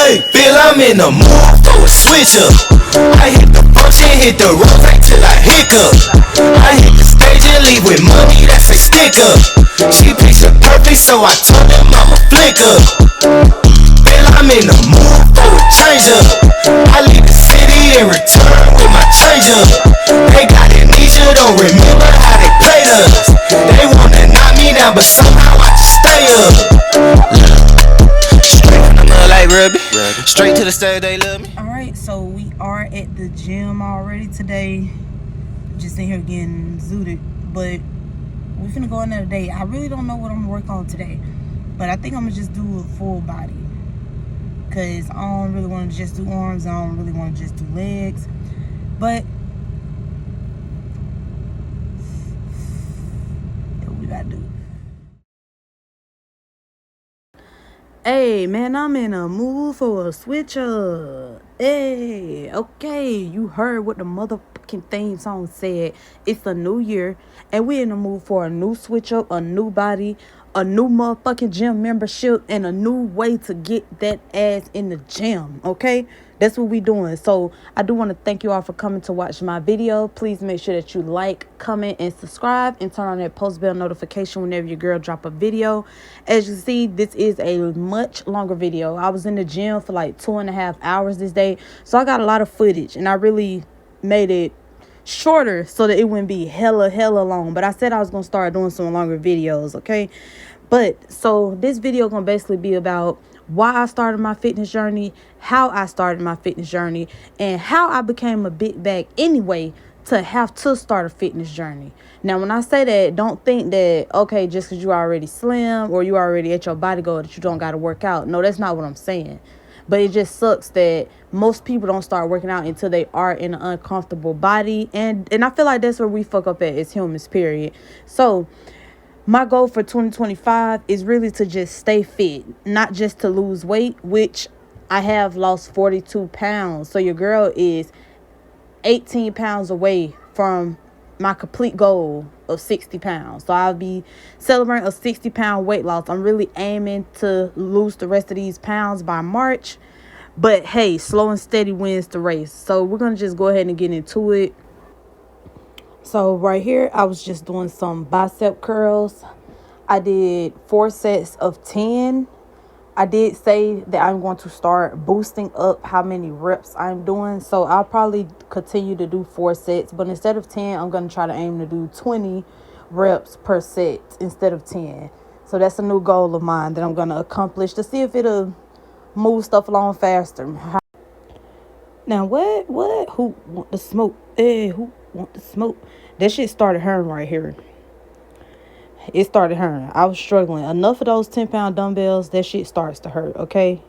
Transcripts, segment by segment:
Hey, feel I'm in the mood for a switch up. I hit the function, hit the road back till I hiccup. I hit the stage and leave with money that's a stick up. She picture perfect, so I told them I'm a flick up. Feel I'm in the mood for a change up. I leave the city and return with my change up. They got amnesia, don't remember how they played us. They wanna knock me down, but somehow I just stay up. Straight from the mud like Ruby. Straight to the stage, they love me. Alright, so we are at the gym already today. Just in here getting zooted. But we're finna go another day. I really don't know what I'm gonna work on today. But I think I'm gonna just do a full body. Because I don't really want to just do arms. I don't really want to just do legs. But what we gotta do. Hey, man, I'm in a mood for a switch up. Hey, okay, you heard what the motherfucking theme song said. It's a new year, and we in the mood for a new switch up, a new body, a new motherfucking gym membership, and a new way to get that ass in the gym, okay? That's what we doing. So I do want to thank you all for coming to watch my video. Please make sure that you like, comment, and subscribe, and turn on that post bell notification whenever your girl drop a video. As you see, this is a much longer video. I was in the gym for like 2.5 hours this day, so I got a lot of footage, and I really made it shorter so that it wouldn't be hella long. But I said I was gonna start doing some longer videos, okay? But so this video gonna basically be about why I started my fitness journey, how I started my fitness journey, and how I became a big bag anyway to have to start a fitness journey. Now, when I say that, don't think that, okay, just because you already slim or you already at your body goal that you don't got to work out. No, that's not what I'm saying. But it just sucks that most people don't start working out until they are in an uncomfortable body. And I feel like that's where we fuck up at as humans, period. So my goal for 2025 is really to just stay fit, not just to lose weight, which I have lost 42 pounds. So your girl is 18 pounds away from my complete goal of 60 pounds. So I'll be celebrating a 60-pound weight loss. I'm really aiming to lose the rest of these pounds by March. But hey, slow and steady wins the race. So we're going to just go ahead and get into it. So right here, I was just doing some bicep curls. I did 4 sets of 10. I did say that I'm going to start boosting up how many reps I'm doing. So I'll probably continue to do 4 sets. But instead of 10, I'm going to try to aim to do 20 reps per set instead of 10. So that's a new goal of mine that I'm going to accomplish to see if it'll move stuff along faster. Now, what? Who want the smoke? Hey, who want the smoke? That shit started hurting right here. It started hurting. I was struggling. Enough of those 10-pound dumbbells, that shit starts to hurt, okay?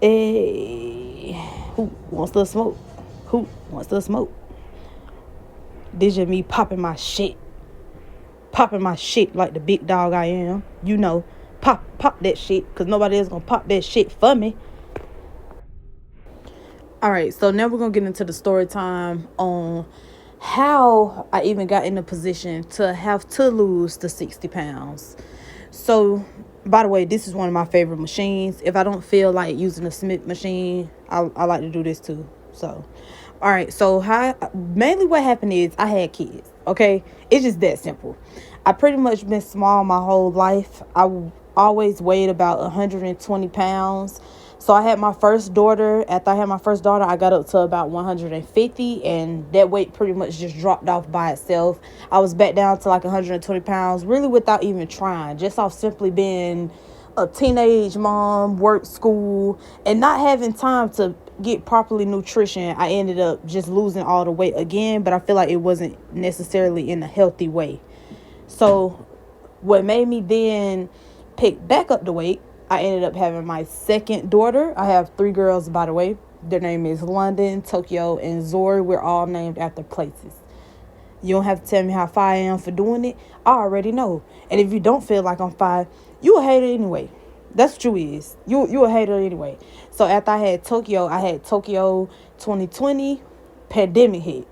Hey, who wants the smoke? Who wants the smoke? This just me popping my shit. Popping my shit like the big dog I am. You know, pop that shit, because nobody else gonna pop that shit for me. All right, so now we're going to get into the story time on how I even got in the position to have to lose the 60 pounds. So, by the way, this is one of my favorite machines. If I don't feel like using the Smith machine, I like to do this too. So, all right, so mainly what happened is I had kids, okay? It's just that simple. I pretty much been small my whole life. I always weighed about 120 pounds. So I had my first daughter. After I had my first daughter, I got up to about 150, and that weight pretty much just dropped off by itself. I was back down to like 120 pounds, really without even trying, just off simply being a teenage mom, work, school, and not having time to get properly nutrition. I ended up just losing all the weight again, but I feel like it wasn't necessarily in a healthy way. So what made me then pick back up the weight, I ended up having my second daughter. I have 3 girls, by the way. Their name is London, Tokyo, and Zori. We're all named after places. You don't have to tell me how far I am for doing it. I already know. And if you don't feel like I'm fine, you a hater anyway. That's what you is. You a hater anyway. So after I had Tokyo 2020, pandemic hit.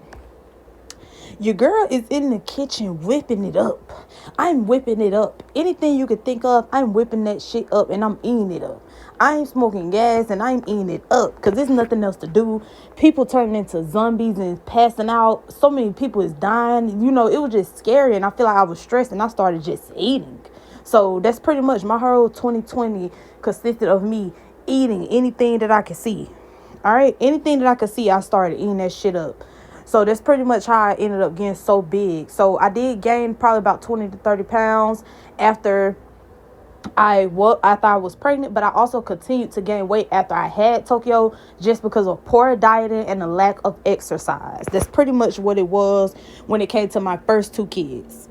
Your girl is in the kitchen whipping it up. I'm whipping it up. Anything you could think of, I'm whipping that shit up and I'm eating it up. I ain't smoking gas and I'm eating it up because there's nothing else to do. People turning into zombies and passing out. So many people is dying. You know, it was just scary and I feel like I was stressed and I started just eating. So that's pretty much my whole 2020 consisted of me eating anything that I could see. All right, anything that I could see, I started eating that shit up. So that's pretty much how I ended up getting so big. So I did gain probably about 20 to 30 pounds after after I was pregnant, but I also continued to gain weight after I had Tokyo just because of poor dieting and a lack of exercise. That's pretty much what it was when it came to my first two kids.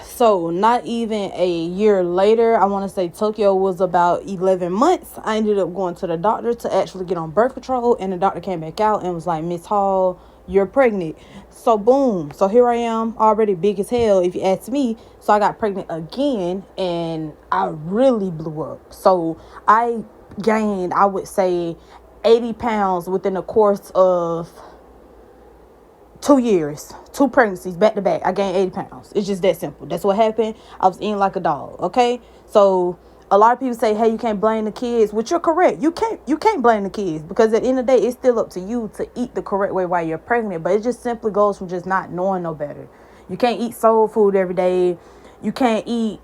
So not even a year later, I want to say Tokyo was about 11 months. I ended up going to the doctor to actually get on birth control, and the doctor came back out and was like, Miss Hall, you're pregnant. So boom. So here I am, already big as hell, if you ask me. So I got pregnant again, and I really blew up. So I gained, I would say, 80 pounds within the course of 2 years, 2 pregnancies back to back. I gained 80 pounds. It's just that simple. That's what happened. I was eating like a dog. Okay. So a lot of people say, hey, you can't blame the kids, which you're correct. You can't blame the kids because at the end of the day, it's still up to you to eat the correct way while you're pregnant. But it just simply goes from just not knowing no better. You can't eat soul food every day. You can't eat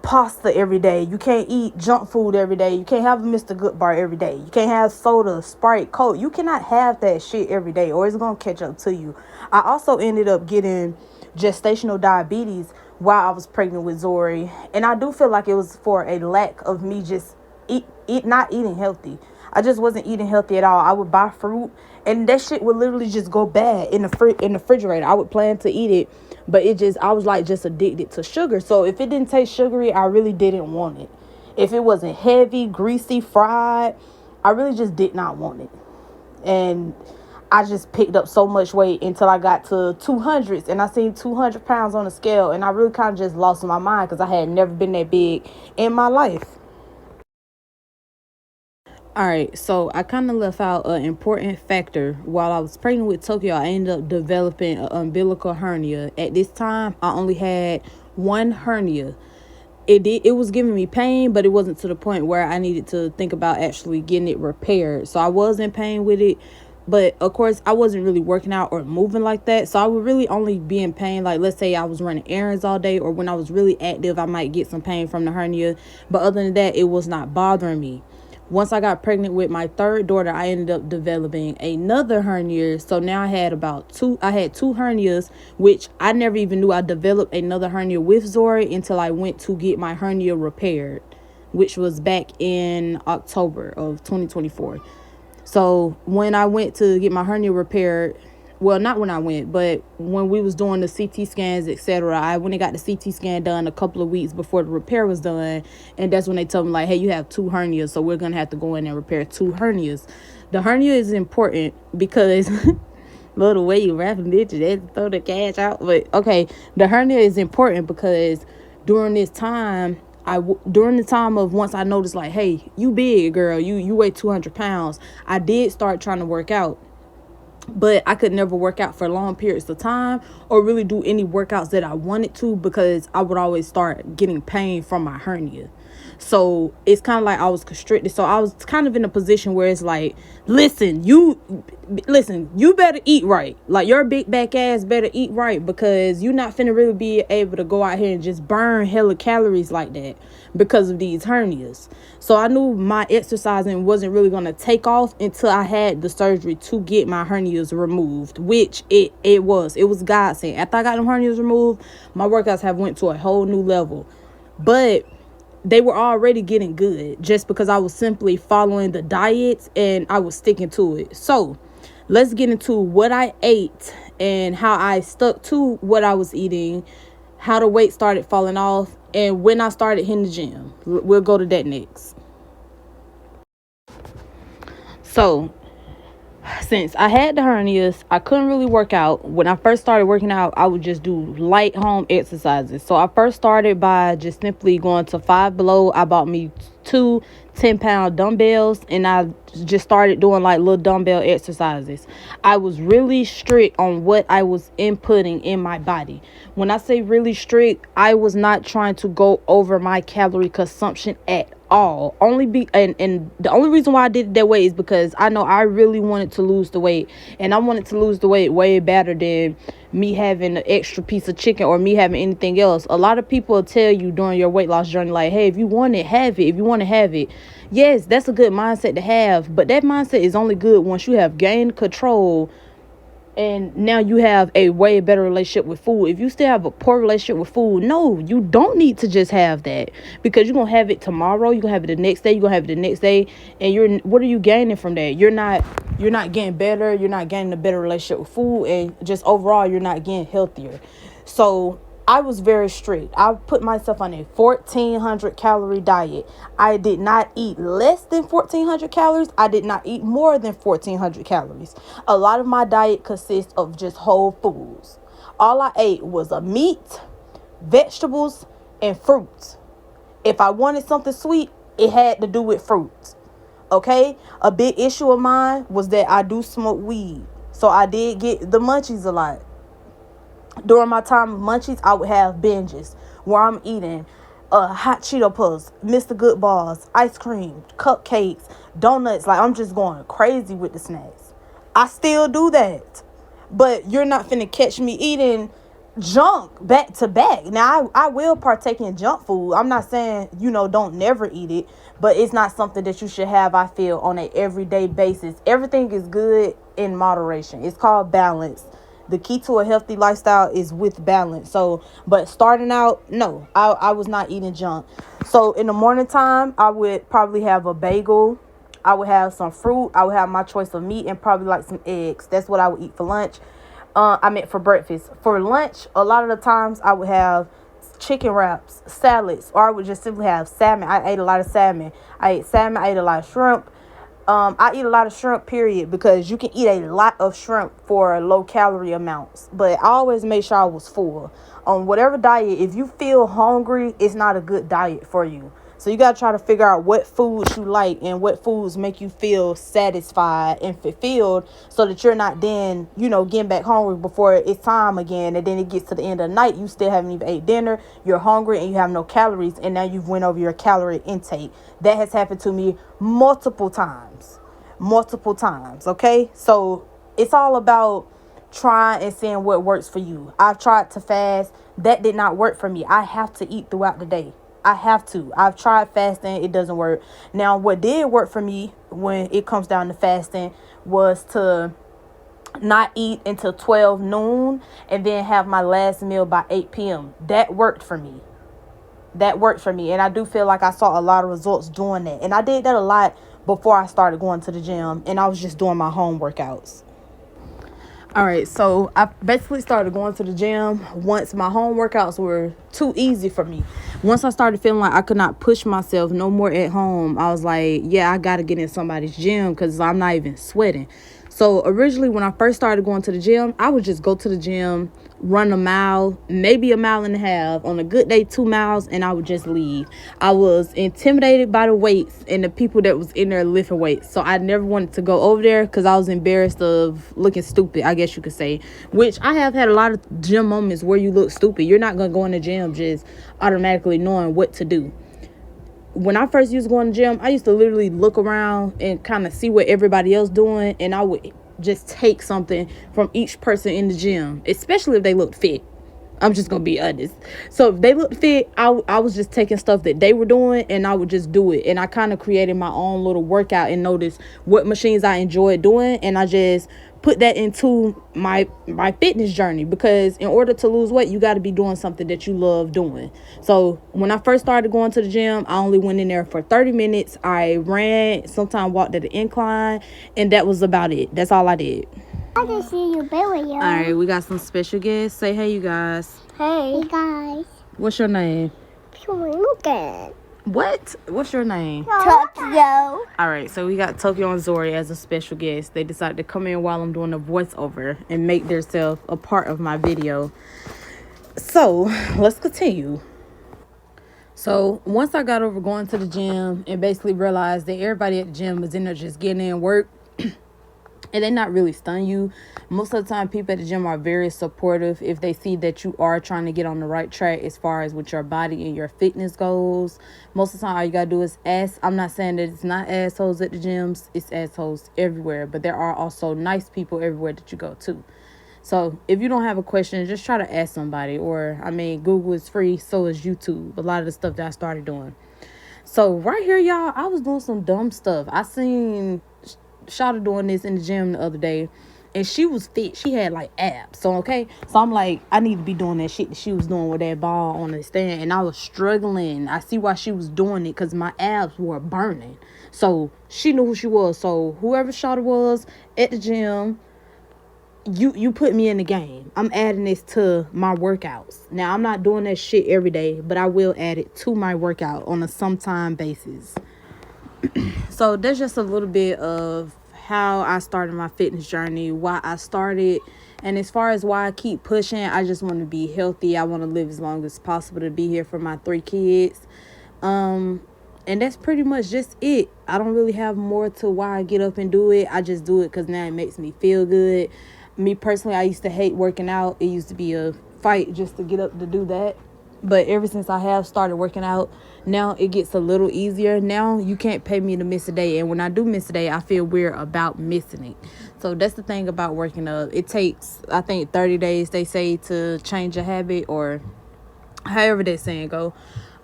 pasta every day. You can't eat junk food every day. You can't have a Mr. Good bar every day. You can't have soda, Sprite, Coke. You cannot have that shit every day or it's going to catch up to you. I also ended up getting gestational diabetes while I was pregnant with Zori. And I do feel like it was for a lack of me just not eating healthy. I just wasn't eating healthy at all. I would buy fruit and that shit would literally just go bad in the refrigerator. I would plan to eat it, but I was like just addicted to sugar. So if it didn't taste sugary, I really didn't want it. If it wasn't heavy, greasy, fried, I really just did not want it. And I just picked up so much weight until I got to 200s and I seen 200 pounds on the scale. And I really kind of just lost my mind because I had never been that big in my life. All right, so I kind of left out an important factor. While I was pregnant with Tokyo, I ended up developing an umbilical hernia. At this time, I only had one hernia. It was giving me pain, but it wasn't to the point where I needed to think about actually getting it repaired. So I was in pain with it, but of course I wasn't really working out or moving like that. So I would really only be in pain, like let's say I was running errands all day, or when I was really active, I might get some pain from the hernia. But other than that, it was not bothering me. Once I got pregnant with my third daughter, I ended up developing another hernia. So now I had two hernias, which I never even knew I developed another hernia with Zori until I went to get my hernia repaired, which was back in October of 2024. So when I went to get my hernia repaired, well, not when I went, but when we was doing the CT scans, etc., I went and got the CT scan done a couple of weeks before the repair was done. And that's when they told me, like, hey, you have two hernias, so we're going to have to go in and repair two hernias. The hernia is important because, well, the way you rapping, bitch, they had to throw the cash out. But, okay, the hernia is important because during this time, during the time of once I noticed, like, hey, you big, girl, you weigh 200 pounds, I did start trying to work out. But I could never work out for long periods of time or really do any workouts that I wanted to because I would always start getting pain from my hernia. So it's kind of like I was constricted. So I was kind of in a position where it's like, listen, you better eat right. Like, your big back ass better eat right because you're not finna really be able to go out here and just burn hella calories like that because of these hernias. So I knew my exercising wasn't really going to take off until I had the surgery to get my hernias removed, which it was godsend. After I got them hernias removed, my workouts have went to a whole new level. But they were already getting good just because I was simply following the diets and I was sticking to it. So let's get into what I ate and how I stuck to what I was eating, how the weight started falling off, and when I started hitting the gym. We'll go to that next. So since I had the hernias, I couldn't really work out. When I first started working out, I would just do light home exercises. So I first started by just simply going to Five Below. I bought me 2 10-pound dumbbells, and I just started doing like little dumbbell exercises. I was really strict on what I was inputting in my body. When I say really strict, I was not trying to go over my calorie consumption at all. And the only reason why I did it that way is because I know I really wanted to lose the weight, and I wanted to lose the weight way better than me having an extra piece of chicken or me having anything else. A lot of people will tell you during your weight loss journey, like, hey, if you want it, have it. If you want to have it, yes, that's a good mindset to have, but that mindset is only good once you have gained control and now you have a way better relationship with food. If you still have a poor relationship with food, no, you don't need to just have that, because you're gonna have it tomorrow, you're gonna have it the next day, you're gonna have it the next day, and what are you gaining from that? You're not getting better, you're not gaining a better relationship with food, and just overall you're not getting healthier. So I was very strict. I put myself on a 1,400 calorie diet. I did not eat less than 1,400 calories. I did not eat more than 1,400 calories. A lot of my diet consists of just whole foods. All I ate was a meat, vegetables, and fruits. If I wanted something sweet, it had to do with fruits. Okay? A big issue of mine was that I do smoke weed. So I did get the munchies a lot. During my time of munchies, I would have binges where I'm eating hot Cheeto Puffs, Mr. Good Balls, ice cream, cupcakes, donuts. Like, I'm just going crazy with the snacks. I still do that. But you're not finna catch me eating junk back to back. Now, I will partake in junk food. I'm not saying, don't never eat it. But it's not something that you should have, I feel, on an everyday basis. Everything is good in moderation. It's called balance. The key to a healthy lifestyle is with balance. So, but starting out, no, I was not eating junk. So in the morning time, I would probably have a bagel. I would have some fruit. I would have my choice of meat and probably like some eggs. That's what I would eat for lunch. I meant for breakfast. For lunch, a lot of the times I would have chicken wraps, salads, or I would just simply have salmon. I ate a lot of salmon. I ate a lot of shrimp. I eat a lot of shrimp, period, because you can eat a lot of shrimp for low calorie amounts. But I always made sure I was full. On whatever diet, if you feel hungry, it's not a good diet for you. So you got to try to figure out what foods you like and what foods make you feel satisfied and fulfilled, so that you're not then, getting back hungry before it's time again. And then it gets to the end of the night, you still haven't even ate dinner, you're hungry, and you have no calories. And now you've went over your calorie intake. That has happened to me multiple times. Okay. So it's all about trying and seeing what works for you. I've tried to fast. That did not work for me. I have to eat throughout the day. I've tried fasting. It doesn't work. Now, what did work for me when it comes down to fasting was to not eat until 12 noon and then have my last meal by 8 p.m. That worked for me. And I do feel like I saw a lot of results doing that. And I did that a lot before I started going to the gym, and I was just doing my home workouts. All right, so I basically started going to the gym once my home workouts were too easy for me. Once I started feeling like I could not push myself no more at home, I was like, yeah, I got to get in somebody's gym because I'm not even sweating. So originally, when I first started going to the gym, I would just go to the gym, run a mile, maybe a mile and a half. On a good day, 2 miles, and I would just leave. I was intimidated by the weights and the people that was in there lifting weights. So I never wanted to go over there because I was embarrassed of looking stupid, I guess you could say. Which I have had a lot of gym moments where you look stupid. You're not going to go in the gym just automatically knowing what to do. When I first used to go in the gym, I used to literally look around and kind of see what everybody else doing, and I would just take something from each person in the gym, especially if they looked fit. I'm just gonna be honest. So if they looked fit, I was just taking stuff that they were doing, and I would just do it. And I kind of created my own little workout and noticed what machines I enjoyed doing, and I just put that into my fitness journey, because in order to lose weight, you got to be doing something that you love doing. So when I first started going to the gym, I only went in there for 30 minutes. I ran, sometimes walked at the incline, and that was about it. That's all I did. I can see you, baby. All right, we got some special guests. Say hey, you guys. Hey guys. What's your name? Look at What? What's your name? Tokyo. All right, so we got Tokyo and Zori as a special guest. They decided to come in while I'm doing a voiceover and make themselves a part of my video. So let's continue. So once I got over going to the gym and basically realized that everybody at the gym was in there just getting in work, and they not really stun you. Most of the time, people at the gym are very supportive if they see that you are trying to get on the right track as far as with your body and your fitness goals. Most of the time, all you gotta do is ask. I'm not saying that it's not assholes at the gyms, it's assholes everywhere, but there are also nice people everywhere that you go to. So if you don't have a question, just try to ask somebody. Or, I mean, Google is free, so is YouTube. A lot of the stuff that I started doing. So right here, y'all, I was doing some dumb stuff. I seen Shawty doing this in the gym the other day, and she was fit. She had like abs. So I'm like, I need to be doing that shit that she was doing with that ball on the stand, and I was struggling. I see why she was doing it, because my abs were burning. So she knew who she was. So whoever Shawty was at the gym, you put me in the game. I'm adding this to my workouts. Now, I'm not doing that shit every day, but I will add it to my workout on a sometime basis. So that's just a little bit of how I started my fitness journey, why I started, and as far as why I keep pushing, I just want to be healthy. I want to live as long as possible to be here for my 3 kids. And that's pretty much just it. I don't really have more to why I get up and do it. I just do it because now it makes me feel good. Me personally, I used to hate working out. It used to be a fight just to get up to do that. But ever since I have started working out, now it gets a little easier. Now you can't pay me to miss a day. And when I do miss a day, I feel weird about missing it. So that's the thing about working out. It takes, I think, 30 days, they say, to change a habit, or however that saying go.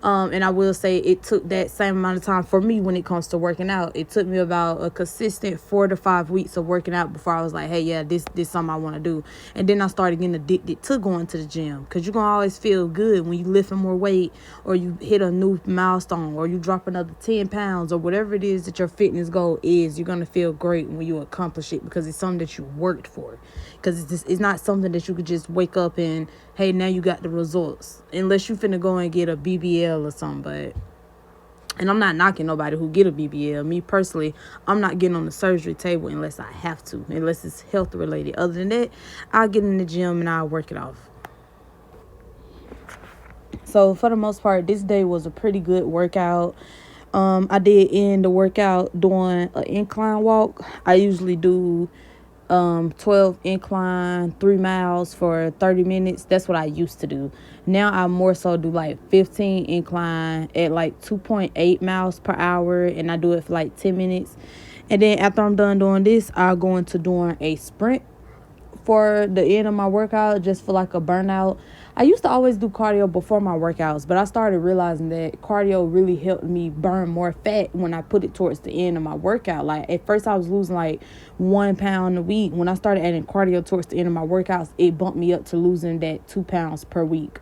And I will say it took that same amount of time for me when it comes to working out. It took me about a consistent 4 to 5 weeks of working out before I was like, hey, yeah, this something I want to do. And then I started getting addicted to going to the gym, because you're going to always feel good when you lifting more weight, or you hit a new milestone, or you drop another 10 pounds, or whatever it is that your fitness goal is. You're going to feel great when you accomplish it, because it's something that you worked for. Because it's not something that you could just wake up and, hey, now you got the results. Unless you finna go and get a BBL or something. But, and I'm not knocking nobody who get a BBL. Me personally, I'm not getting on the surgery table unless I have to. Unless it's health related. Other than that, I'll get in the gym and I'll work it off. So for the most part, this day was a pretty good workout. I did end the workout doing an incline walk. I usually do 12 incline, 3 miles for 30 minutes. That's what I used to do. Now I more so do like 15 incline at like 2.8 miles per hour, and I do it for like 10 minutes. And then after I'm done doing this, I'll go into doing a sprint for the end of my workout, just for like a burnout. I used to always do cardio before my workouts, but I started realizing that cardio really helped me burn more fat when I put it towards the end of my workout. Like at first I was losing like 1 pound a week. When I started adding cardio towards the end of my workouts, it bumped me up to losing that 2 pounds per week.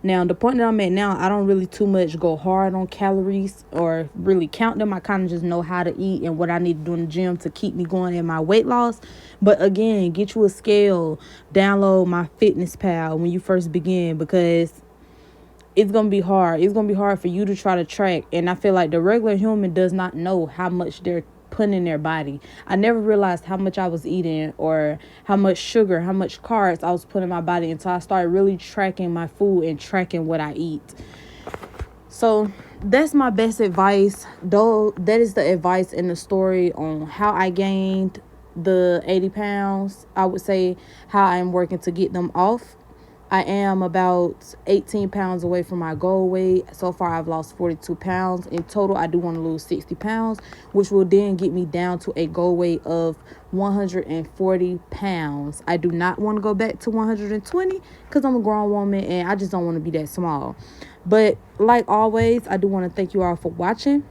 Now, the point that I'm at now, I don't really too much go hard on calories or really count them. I kind of just know how to eat and what I need to do in the gym to keep me going in my weight loss. But again, get you a scale, download my Fitness Pal when you first begin, because it's going to be hard. It's going to be hard for you to try to track. And I feel like the regular human does not know how much they're putting in their body. I never realized how much I was eating, or how much sugar, how much carbs I was putting in my body, until I started really tracking my food and tracking what I eat. So that's my best advice, though. That is the advice in the story on how I gained the 80 pounds. I would say how I'm working to get them off. I am about 18 pounds away from my goal weight. So far, I've lost 42 pounds. In total, I do want to lose 60 pounds, which will then get me down to a goal weight of 140 pounds. I do not want to go back to 120, because I'm a grown woman and I just don't want to be that small. But like always, I do want to thank you all for watching.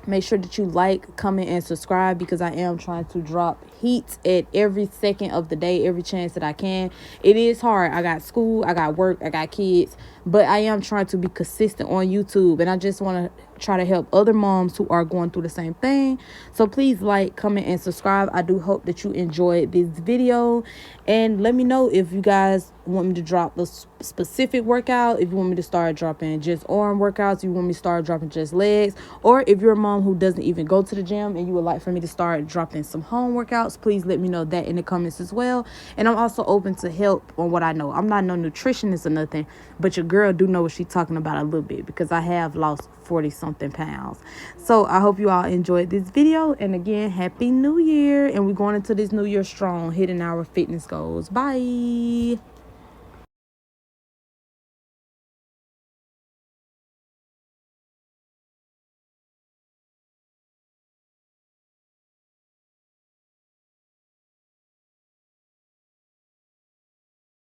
Make sure that you like, comment, and subscribe, because I am trying to drop heat at every second of the day, every chance that I can. It is hard. I got school, I got work, I got kids, but I am trying to be consistent on YouTube, and I just want to try to help other moms who are going through the same thing. So please like, comment, and subscribe. I do hope that you enjoyed this video, and let me know if you guys want me to drop the specific workout, if you want me to start dropping just arm workouts, if you want me to start dropping just legs, or if you're a mom who doesn't even go to the gym and you would like for me to start dropping some home workouts, please let me know that in the comments as well. And I'm also open to help on what I know. I'm not no nutritionist or nothing, but your girl do know what she's talking about a little bit, because I have lost 40 something pounds. So I hope you all enjoyed this video, and again, happy new year, and we're going into this new year strong, hitting our fitness goals. Bye.